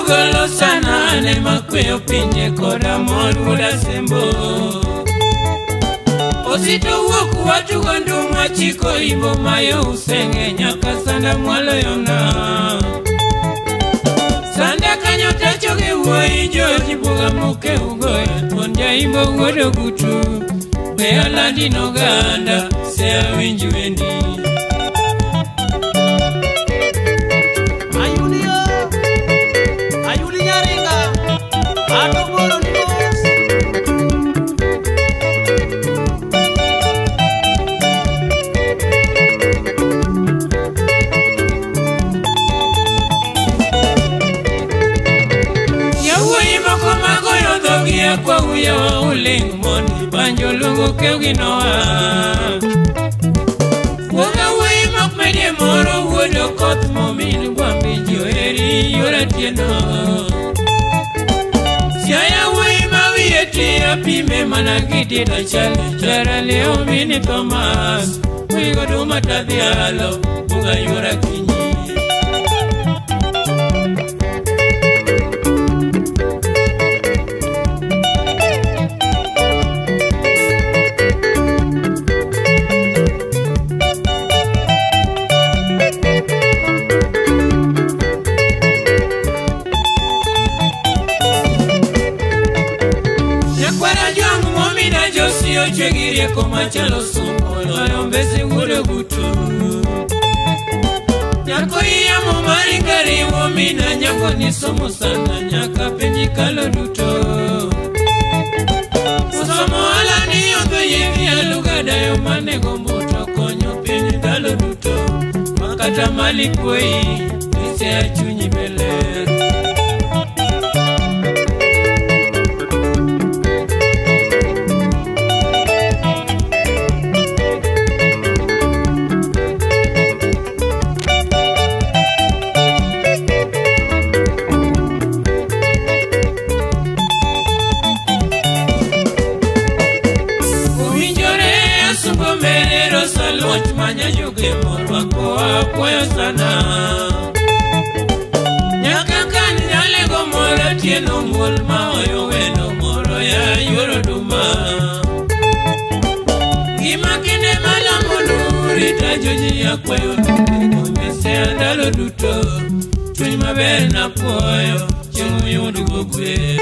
golo sana ne makweo pinje koda mor koda sembo Osito wuok watu gonduma chiko ibo mayo usenge nyaka sanda mwalo yona Sanda kanyo tacho ge wuoi joji buga muke ugoya Twonja imbo wodo gutu Bea landi no ganda sea winji wendi Ayuli nyaringa Ato boro ni bos Kwa uya wa uling moni banjo lungo kewgi noa Woga wei mak medye moro wodo koth momin gwambi joheri yora tieno Siaya wei mawiye tiya pime mana gidi na chale Chara leo mini Thomas Wigo duma tadhialo Buga yora kinyi Chwegirie koma chalo sumo Loyo mbesi wude gutu Nyako iya momari ngari womina Nyako nisomo sana Nyaka penji kalo duto Usomo ala ni yongo yevi Aluga dayo mane gombuto Konyo penji dalo duto Makata mali kwei Nise achunyi beler Kwayo sana Nyaka kan nyale go moro tieno mul ma oyo weno moro ya yoro duma Gima kine mala mulu rita joji ya kwayo Kumese andalo duto Chuni maber na kwayo Chungu yudu go kwe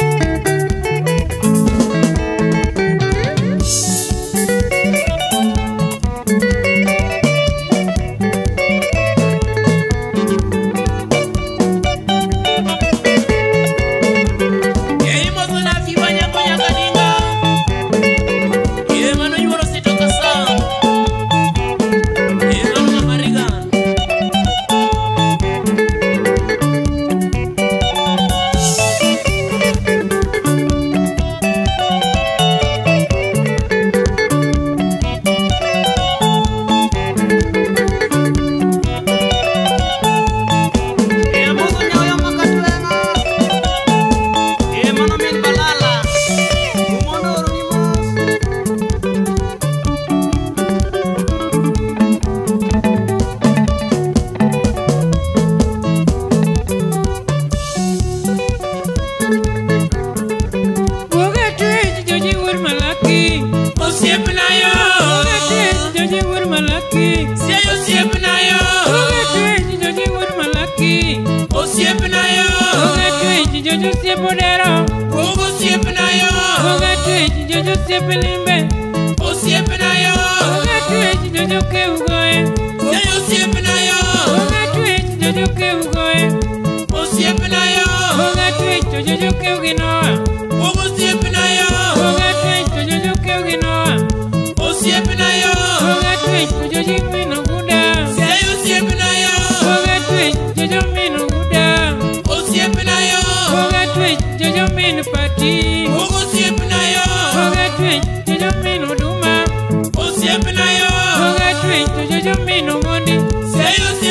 Say you